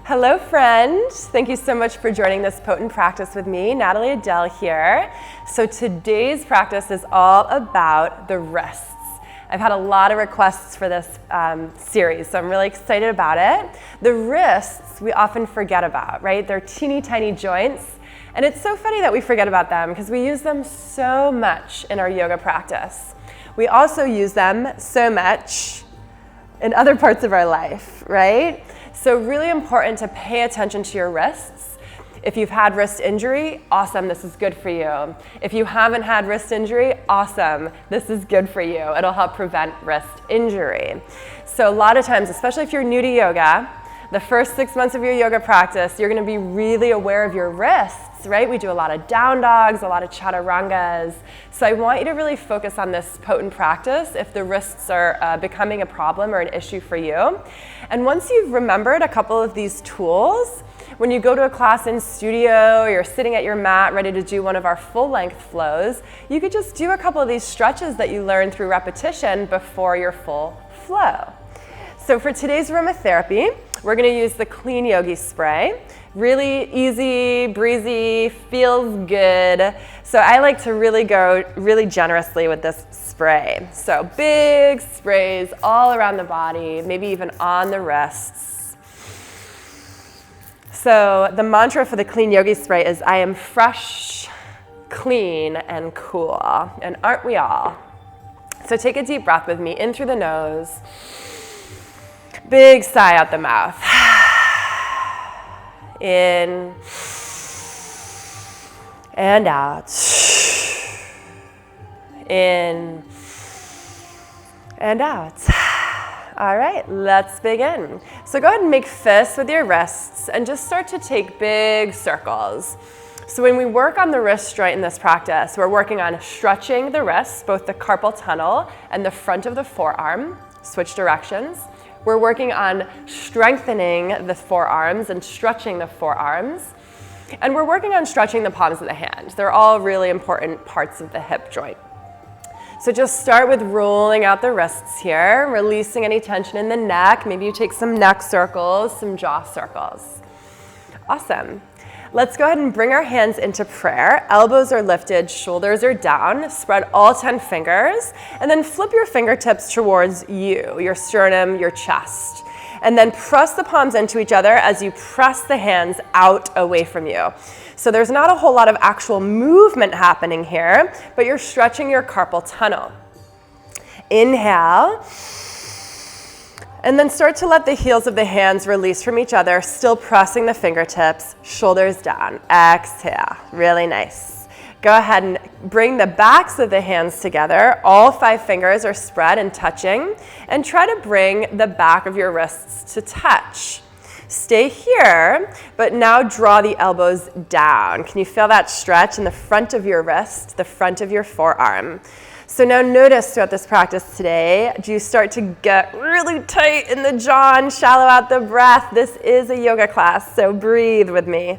Hello, friend. Thank you so much for joining this potent practice with me, Natalie Adele here. So today's practice is all about the wrists. I've had a lot of requests for this series, so I'm really excited about it. The wrists we often forget about, right? They're teeny tiny joints, and it's so funny that we forget about them because we use them so much in our yoga practice. We also use them so much in other parts of our life, right? So really important to pay attention to your wrists. If you've had wrist injury, awesome, this is good for you. If you haven't had wrist injury, awesome, this is good for you. It'll help prevent wrist injury. So a lot of times, especially if you're new to yoga, the first 6 months of your yoga practice, you're gonna be really aware of your wrists, right? We do a lot of down dogs, a lot of chaturangas. So I want you to really focus on this potent practice if the wrists are becoming a problem or an issue for you. And once you've remembered a couple of these tools, when you go to a class in studio, or you're sitting at your mat ready to do one of our full length flows, you could just do a couple of these stretches that you learn through repetition before your full flow. So for today's aromatherapy, we're gonna use the Clean Yogi spray. Really easy, breezy, feels good. So I like to really go really generously with this spray. So big sprays all around the body, maybe even on the wrists. So the mantra for the Clean Yogi spray is, I am fresh, clean, and cool. And aren't we all? So take a deep breath with me, in through the nose. Big sigh out the mouth. In and out. In and out. All right, let's begin. So go ahead and make fists with your wrists and just start to take big circles. So when we work on the wrist joint in this practice, we're working on stretching the wrists, both the carpal tunnel and the front of the forearm. Switch directions. We're working on strengthening the forearms and stretching the forearms. And we're working on stretching the palms of the hand. They're all really important parts of the hip joint. So just start with rolling out the wrists here, releasing any tension in the neck. Maybe you take some neck circles, some jaw circles. Awesome. Let's go ahead and bring our hands into prayer. Elbows are lifted, shoulders are down. Spread all 10 fingers, and then flip your fingertips towards you, your sternum, your chest. And then press the palms into each other as you press the hands out away from you. So there's not a whole lot of actual movement happening here, but you're stretching your carpal tunnel. Inhale. And then start to let the heels of the hands release from each other, still pressing the fingertips, shoulders down. Exhale, really nice. Go ahead and bring the backs of the hands together. All 5 fingers are spread and touching, and try to bring the back of your wrists to touch. Stay here, but now draw the elbows down. Can you feel that stretch in the front of your wrist, the front of your forearm? So now notice throughout this practice today, do you start to get really tight in the jaw and shallow out the breath? This is a yoga class, so breathe with me.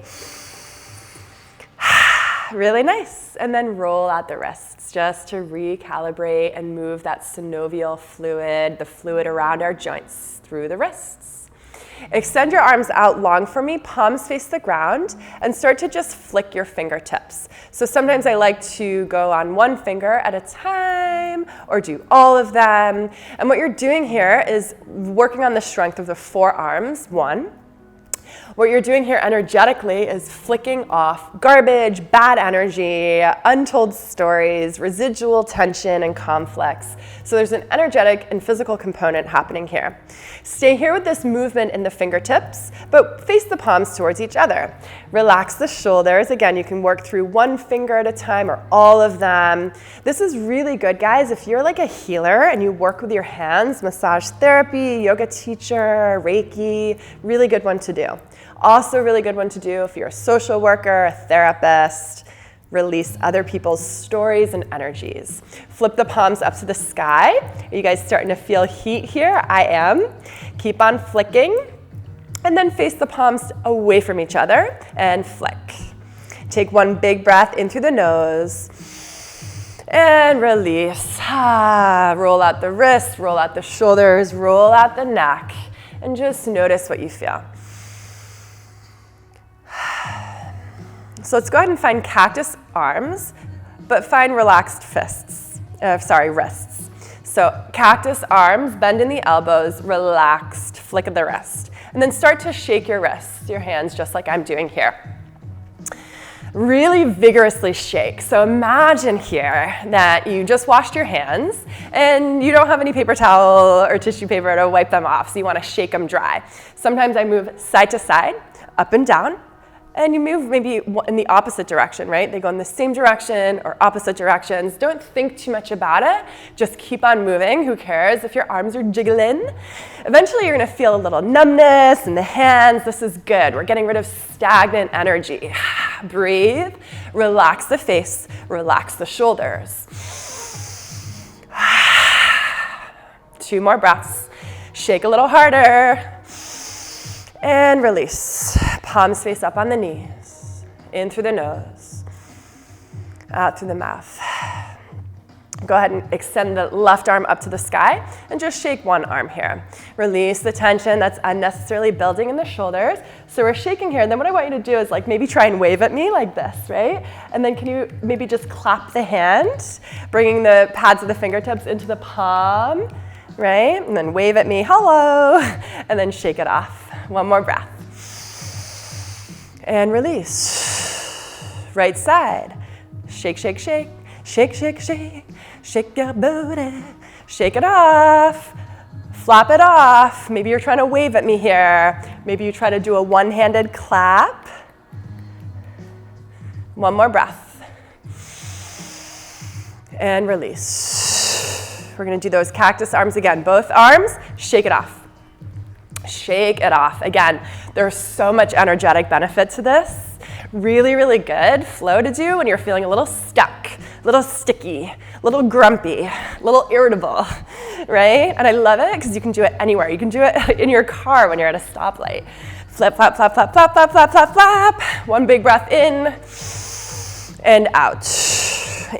Really nice. And then roll out the wrists just to recalibrate and move that synovial fluid, the fluid around our joints, through the wrists. Extend your arms out long for me, palms face the ground, and start to just flick your fingertips. So sometimes I like to go on one finger at a time or do all of them. And what you're doing here is working on the strength of the forearms, one. What you're doing here energetically is flicking off garbage, bad energy, untold stories, residual tension, and conflicts. So there's an energetic and physical component happening here. Stay here with this movement in the fingertips, but face the palms towards each other. Relax the shoulders. Again, you can work through one finger at a time or all of them. This is really good, guys. If you're like a healer and you work with your hands, massage therapy, yoga teacher, Reiki, really good one to do. Also a really good one to do if you're a social worker, a therapist. Release other people's stories and energies. Flip the palms up to the sky. Are you guys starting to feel heat here? I am. Keep on flicking. And then face the palms away from each other and flick. Take one big breath in through the nose. And release. Roll out the wrists, roll out the shoulders, roll out the neck. And just notice what you feel. So let's go ahead and find cactus arms, but find relaxed wrists. So cactus arms, bend in the elbows, relaxed, flick of the wrist. And then start to shake your wrists, your hands, just like I'm doing here. Really vigorously shake. So imagine here that you just washed your hands and you don't have any paper towel or tissue paper to wipe them off, so you want to shake them dry. Sometimes I move side to side, up and down, and you move maybe in the opposite direction, right? They go in the same direction or opposite directions. Don't think too much about it. Just keep on moving. Who cares if your arms are jiggling? Eventually, you're going to feel a little numbness in the hands. This is good. We're getting rid of stagnant energy. Breathe. Relax the face. Relax the shoulders. 2 more breaths. Shake a little harder. And release. Palms face up on the knees. In through the nose. Out through the mouth. Go ahead and extend the left arm up to the sky and just shake one arm here. Release the tension that's unnecessarily building in the shoulders. So we're shaking here, and then what I want you to do is like maybe try and wave at me like this, right? And then can you maybe just clap the hand, bringing the pads of the fingertips into the palm, right? And then wave at me, hello, and then shake it off. One more breath. And release. Right side. Shake, shake, shake. Shake, shake, shake. Shake your booty. Shake it off. Flop it off. Maybe you're trying to wave at me here. Maybe you try to do a one-handed clap. One more breath. And release. We're going to do those cactus arms again. Both arms, shake it off. Shake it off. Again, there's so much energetic benefit to this. Really, really good flow to do when you're feeling a little stuck, a little sticky, a little grumpy, a little irritable, right? And I love it because you can do it anywhere. You can do it in your car when you're at a stoplight. Flip, flap, flap, flap, flap, flap, flap, flap, flap. One big breath in and out.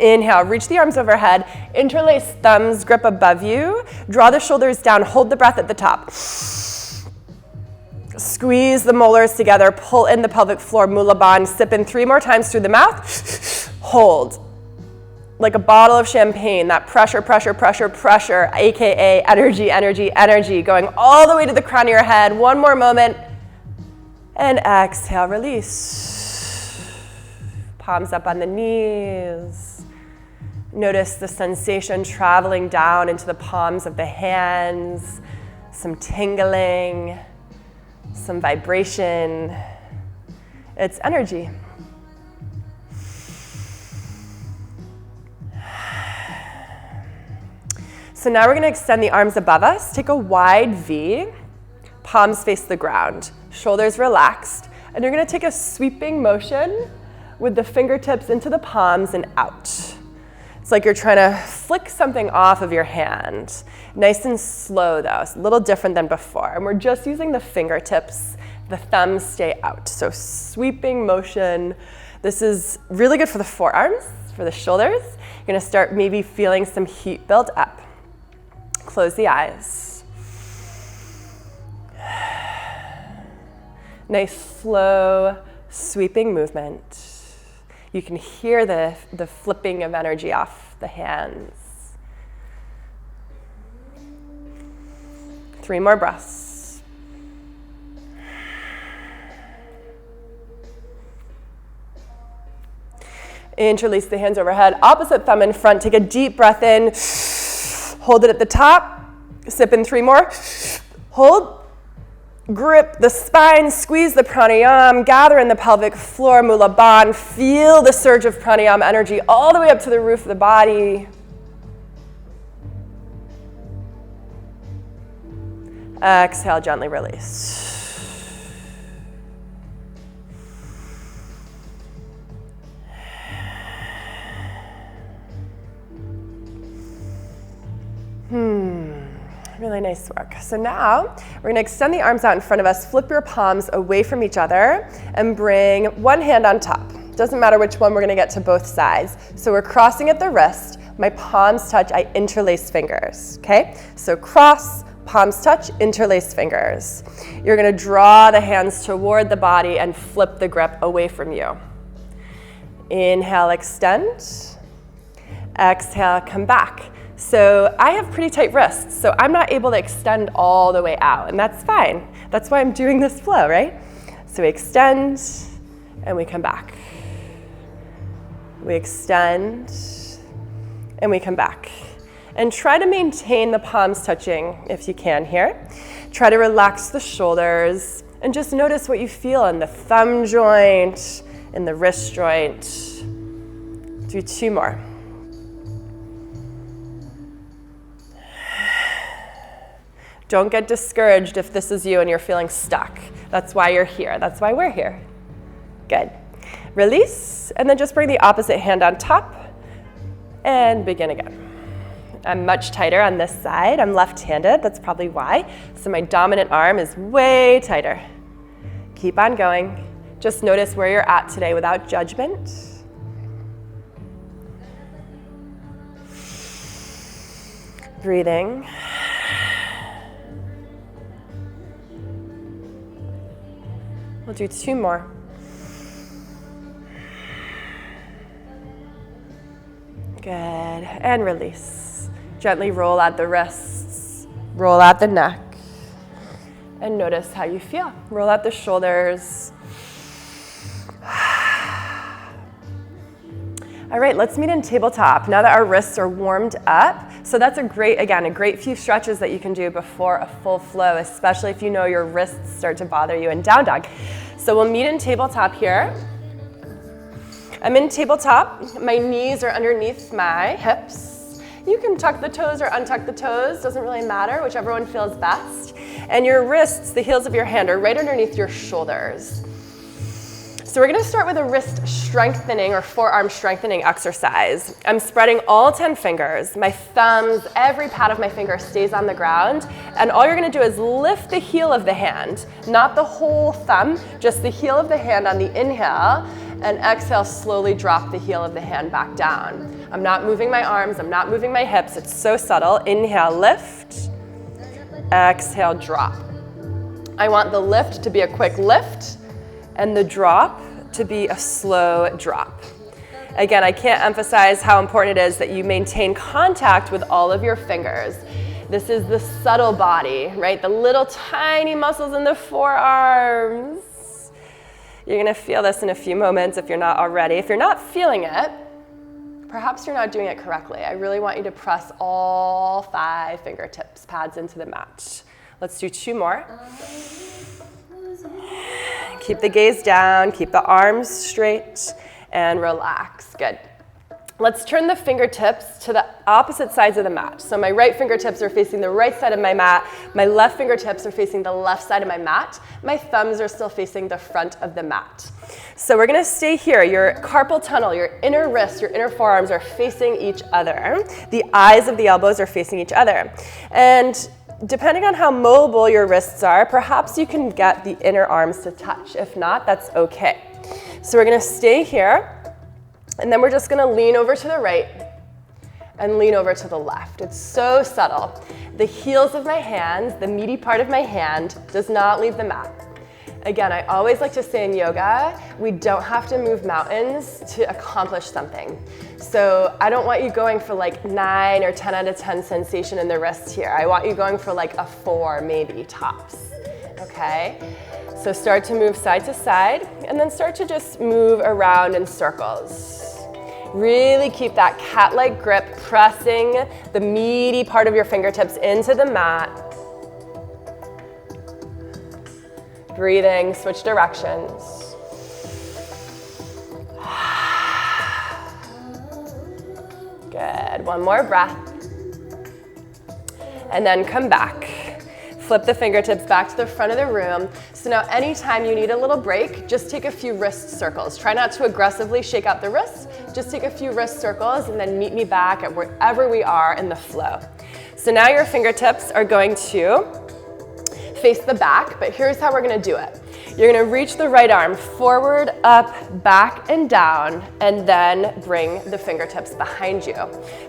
Inhale, reach the arms overhead, interlace thumbs, grip above you, draw the shoulders down, hold the breath at the top. Squeeze the molars together, pull in the pelvic floor, Mula Bandh, sip in 3 more times through the mouth, hold. Like a bottle of champagne, that pressure, pressure, pressure, pressure, AKA energy, energy, energy, going all the way to the crown of your head. One more moment, and exhale, release. Palms up on the knees. Notice the sensation traveling down into the palms of the hands, some tingling, some vibration. It's energy. So now we're going to extend the arms above us. Take a wide V. Palms face the ground. Shoulders relaxed. And you're going to take a sweeping motion with the fingertips into the palms and out. It's like you're trying to flick something off of your hand. Nice and slow though, it's a little different than before. And we're just using the fingertips, the thumbs stay out. So sweeping motion. This is really good for the forearms, for the shoulders. You're gonna start maybe feeling some heat build up. Close the eyes. Nice slow sweeping movement. You can hear the flipping of energy off the hands. 3 more breaths. Interlace the hands overhead, opposite thumb in front. Take a deep breath in. Hold it at the top. Sip in 3 more. Hold. Grip the spine, squeeze the pranayama, gather in the pelvic floor, Mula Bandh. Feel the surge of pranayama energy all the way up to the roof of the body. Exhale, gently release. Really nice work. So now we're going to extend the arms out in front of us, flip your palms away from each other, and bring one hand on top. Doesn't matter which one, we're going to get to both sides. So we're crossing at the wrist. My palms touch, I interlace fingers. Okay? So cross, palms touch, interlace fingers. You're going to draw the hands toward the body and flip the grip away from you. Inhale, extend. Exhale, come back. So I have pretty tight wrists, so I'm not able to extend all the way out, and that's fine. That's why I'm doing this flow, right? So we extend, and we come back. We extend, and we come back. And try to maintain the palms touching if you can here. Try to relax the shoulders, and just notice what you feel in the thumb joint, in the wrist joint. Do 2 more. Don't get discouraged if this is you and you're feeling stuck. That's why you're here. That's why we're here. Good. Release, and then just bring the opposite hand on top and begin again. I'm much tighter on this side. I'm left-handed. That's probably why. So my dominant arm is way tighter. Keep on going. Just notice where you're at today without judgment. Breathing. We'll do 2 more. Good, and release. Gently roll out the wrists, roll out the neck, and notice how you feel. Roll out the shoulders. All right, let's meet in tabletop. Now that our wrists are warmed up, so that's a great few stretches that you can do before a full flow, especially if you know your wrists start to bother you in down dog. So we'll meet in tabletop here. I'm in tabletop. My knees are underneath my hips. You can tuck the toes or untuck the toes, doesn't really matter, whichever one feels best. And your wrists, the heels of your hand, are right underneath your shoulders. So we're gonna start with a wrist strengthening or forearm strengthening exercise. I'm spreading all 10 fingers. My thumbs, every pad of my finger stays on the ground. And all you're gonna do is lift the heel of the hand, not the whole thumb, just the heel of the hand on the inhale. And exhale, slowly drop the heel of the hand back down. I'm not moving my arms, I'm not moving my hips, it's so subtle. Inhale, lift. Exhale, drop. I want the lift to be a quick lift and the drop to be a slow drop. Again, I can't emphasize how important it is that you maintain contact with all of your fingers. This is the subtle body, right? The little tiny muscles in the forearms. You're gonna feel this in a few moments if you're not already. If you're not feeling it, perhaps you're not doing it correctly. I really want you to press all 5 fingertips, pads into the mat. Let's do 2 more. Keep the gaze down, keep the arms straight, and relax. Good. Let's turn the fingertips to the opposite sides of the mat. So my right fingertips are facing the right side of my mat. My left fingertips are facing the left side of my mat. My thumbs are still facing the front of the mat. So we're gonna stay here. Your carpal tunnel, your inner wrists, your inner forearms are facing each other. The eyes of the elbows are facing each other. And depending on how mobile your wrists are, perhaps you can get the inner arms to touch. If not, that's okay. So we're gonna stay here. And then we're just gonna lean over to the right and lean over to the left. It's so subtle. The heels of my hands, the meaty part of my hand, does not leave the mat. Again, I always like to say in yoga, we don't have to move mountains to accomplish something. So I don't want you going for like 9 or 10 out of 10 sensation in the wrist here. I want you going for like a 4 maybe tops, okay? So start to move side to side and then start to just move around in circles. Really keep that cat-like grip, pressing the meaty part of your fingertips into the mat. Breathing, switch directions. Good, one more breath. And then come back. Flip the fingertips back to the front of the room. So now anytime you need a little break, just take a few wrist circles. Try not to aggressively shake out the wrists, just take a few wrist circles and then meet me back at wherever we are in the flow. So now your fingertips are going to face the back, but here's how we're gonna do it. You're gonna reach the right arm forward, up, back, and down, and then bring the fingertips behind you.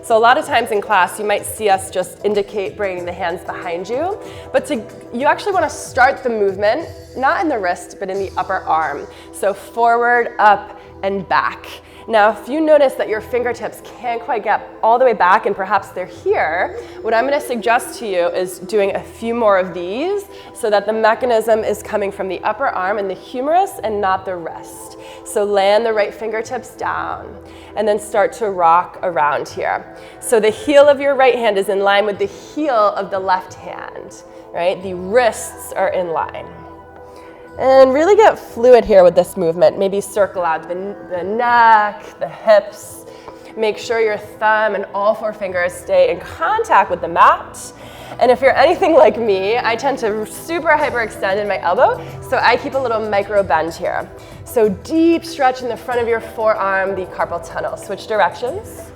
So a lot of times in class, you might see us just indicate bringing the hands behind you, but you actually wanna start the movement, not in the wrist, but in the upper arm. So forward, up, and back. Now, if you notice that your fingertips can't quite get all the way back and perhaps they're here, what I'm going to suggest to you is doing a few more of these so that the mechanism is coming from the upper arm and the humerus and not the wrist. So land the right fingertips down and then start to rock around here. So the heel of your right hand is in line with the heel of the left hand, right? The wrists are in line. And really get fluid here with this movement. Maybe circle out the neck, the hips. Make sure your thumb and all four fingers stay in contact with the mat. And if you're anything like me, I tend to super hyperextend in my elbow, so I keep a little micro bend here. So deep stretch in the front of your forearm, the carpal tunnel. Switch directions.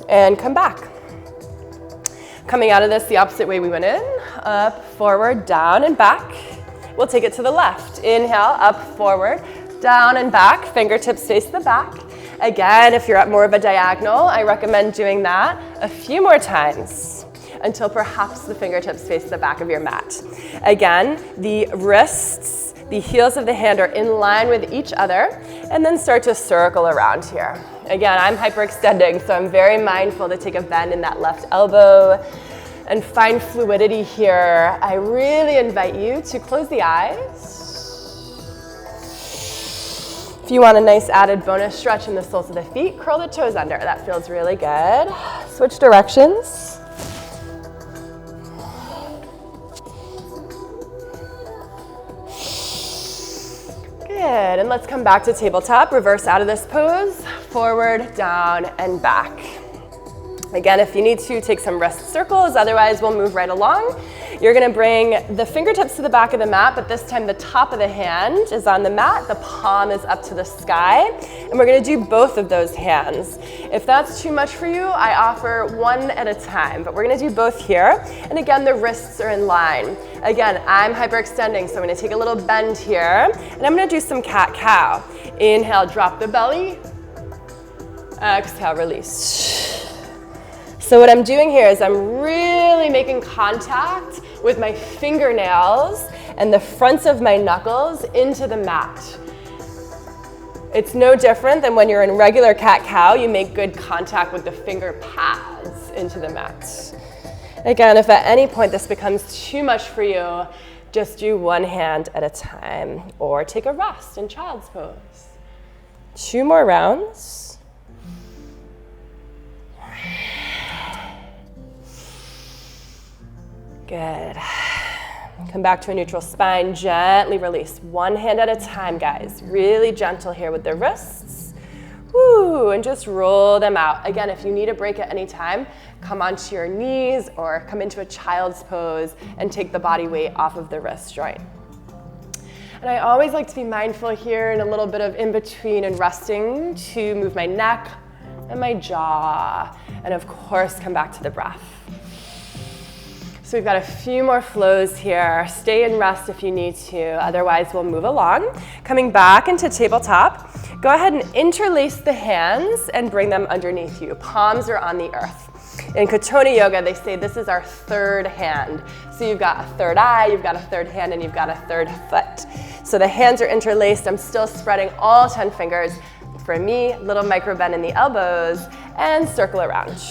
And come back. Coming out of this the opposite way we went in, up, forward, down, and back. We'll take it to the left. Inhale, up, forward, down, and back. Fingertips face the back. Again, if you're at more of a diagonal, I recommend doing that a few more times until perhaps the fingertips face the back of your mat. Again, the wrists, the heels of the hand are in line with each other, and then start to circle around here. Again, I'm hyperextending, so I'm very mindful to take a bend in that left elbow and find fluidity here. I really invite you to close the eyes. If you want a nice added bonus stretch in the soles of the feet, curl the toes under. That feels really good. Switch directions. Good, and let's come back to tabletop. Reverse out of this pose, forward, down, and back. Again, if you need to, take some wrist circles, otherwise we'll move right along. You're gonna bring the fingertips to the back of the mat, but this time the top of the hand is on the mat, the palm is up to the sky, and we're gonna do both of those hands. If that's too much for you, I offer one at a time, but we're gonna do both here. And again, the wrists are in line. Again, I'm hyperextending, so I'm gonna take a little bend here, and I'm gonna do some cat-cow. Inhale, drop the belly. Exhale, release. So what I'm doing here is I'm really making contact with my fingernails and the fronts of my knuckles into the mat. It's no different than when you're in regular cat-cow, you make good contact with the finger pads into the mat. Again, if at any point this becomes too much for you, just do one hand at a time or take a rest in child's pose. 2 more rounds. Good. Come back to a neutral spine, gently release. One hand at a time, guys. Really gentle here with the wrists. Woo, and just roll them out. Again, if you need a break at any time, come onto your knees or come into a child's pose and take the body weight off of the wrist joint. And I always like to be mindful here and a little bit of in between and resting to move my neck and my jaw. And of course, come back to the breath. So we've got a few more flows here. Stay and rest if you need to, otherwise we'll move along. Coming back into tabletop, go ahead and interlace the hands and bring them underneath you. Palms are on the earth. In Katona Yoga, they say this is our third hand. So you've got a third eye, you've got a third hand, and you've got a third foot. So the hands are interlaced. I'm still spreading all 10 fingers. For me, little micro bend in the elbows and circle around.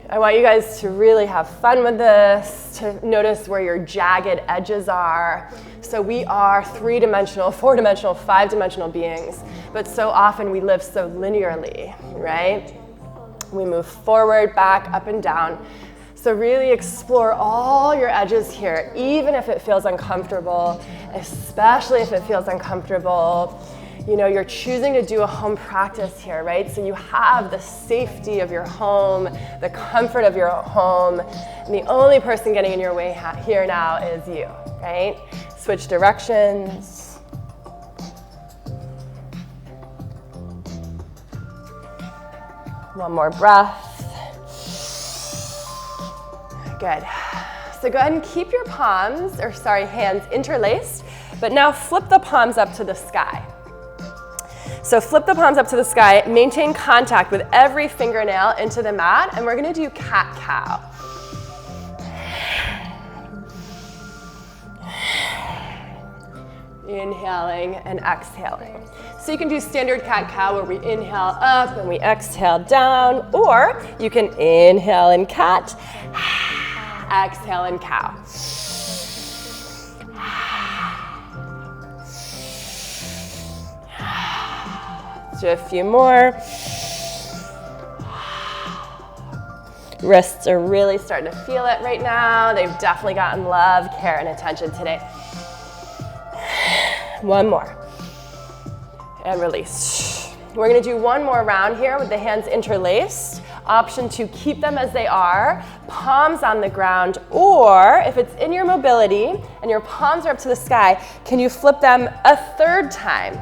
I want you guys to really have fun with this, to notice where your jagged edges are. So we are 3-dimensional, 4-dimensional, 5-dimensional beings, but so often we live so linearly, right? We move forward, back, up and down. So really explore all your edges here, even if it feels uncomfortable, especially if it feels uncomfortable. You know, you're choosing to do a home practice here, right? So you have the safety of your home, the comfort of your home, and the only person getting in your way here now is you, right? Switch directions. One more breath. Good. So go ahead and keep your hands interlaced, but now flip the palms up to the sky. So flip the palms up to the sky, maintain contact with every fingernail into the mat, and we're gonna do cat-cow. inhaling and exhaling. So you can do standard cat-cow where we inhale up and we exhale down, or you can inhale in cat, exhale in cow. Let's do a few more. Wrists are really starting to feel it right now. They've definitely gotten love, care, and attention today. One more. And release. We're gonna do one more round here with the hands interlaced. Option to keep them as they are, palms on the ground, or if it's in your mobility and your palms are up to the sky, can you flip them a third time?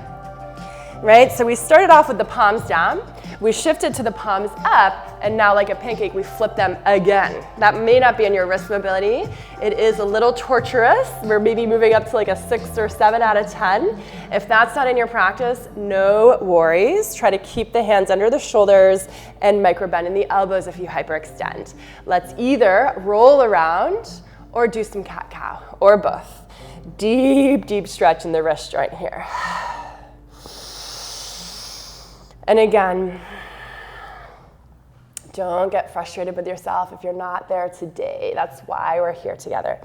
Right, so we started off with the palms down, we shifted to the palms up, and now like a pancake, we flip them again. That may not be in your wrist mobility. It is a little torturous. We're maybe moving up to like a 6 or 7 out of 10. If that's not in your practice, no worries. Try to keep the hands under the shoulders and micro bend in the elbows if you hyperextend. Let's either roll around or do some cat-cow, or both. Deep, deep stretch in the wrist joint here. And again, don't get frustrated with yourself if you're not there today. That's why we're here together.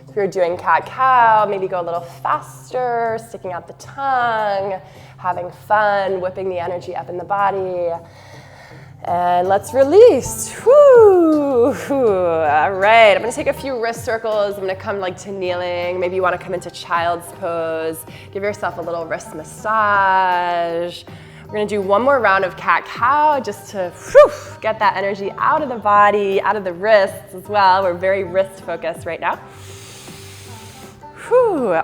If you're doing cat-cow, maybe go a little faster, sticking out the tongue, having fun, whipping the energy up in the body. And let's release. Woo! All right, I'm gonna take a few wrist circles. I'm gonna come like to kneeling. Maybe you wanna come into child's pose. Give yourself a little wrist massage. We're gonna do one more round of cat-cow just to get that energy out of the body, out of the wrists as well. We're very wrist focused right now.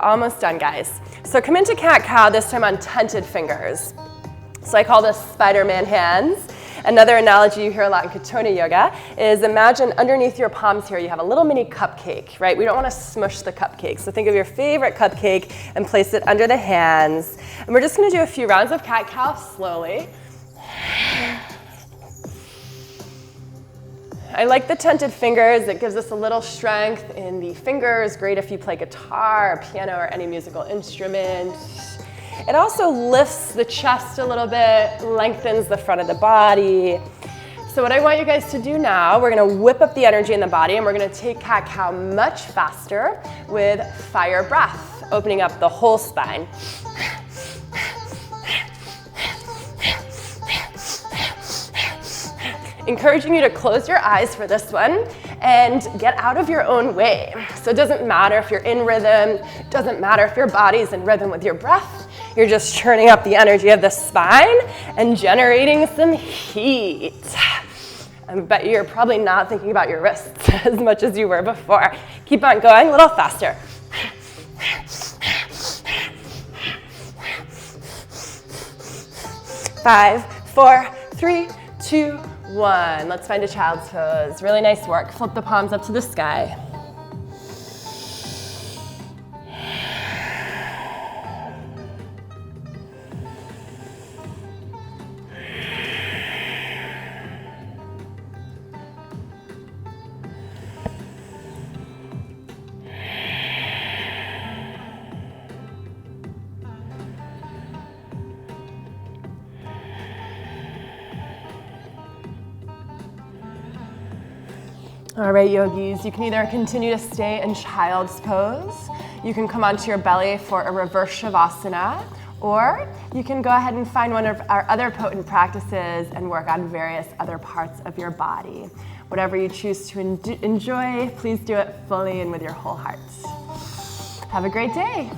Almost done, guys. So come into cat-cow, this time on tented fingers. So I call this Spider-Man hands. Another analogy you hear a lot in Katona yoga is imagine underneath your palms here you have a little mini cupcake, right? We don't want to smush the cupcake. So think of your favorite cupcake and place it under the hands. And we're just going to do a few rounds of cat-cow slowly. I like the tented fingers. It gives us a little strength in the fingers. Great if you play guitar, or piano, or any musical instrument. It also lifts the chest a little bit, lengthens the front of the body. So what I want you guys to do now, we're gonna whip up the energy in the body and we're gonna take cat-cow much faster with fire breath, opening up the whole spine. Encouraging you to close your eyes for this one and get out of your own way. So it doesn't matter if you're in rhythm, doesn't matter if your body's in rhythm with your breath. You're just churning up the energy of the spine and generating some heat. I bet you're probably not thinking about your wrists as much as you were before. Keep on going, a little faster. 5, 4, 3, 2, 1. Let's find a child's pose. Really nice work. Flip the palms up to the sky. All right, yogis, you can either continue to stay in child's pose, you can come onto your belly for a reverse shavasana, or you can go ahead and find one of our other potent practices and work on various other parts of your body. Whatever you choose to enjoy, please do it fully and with your whole heart. Have a great day.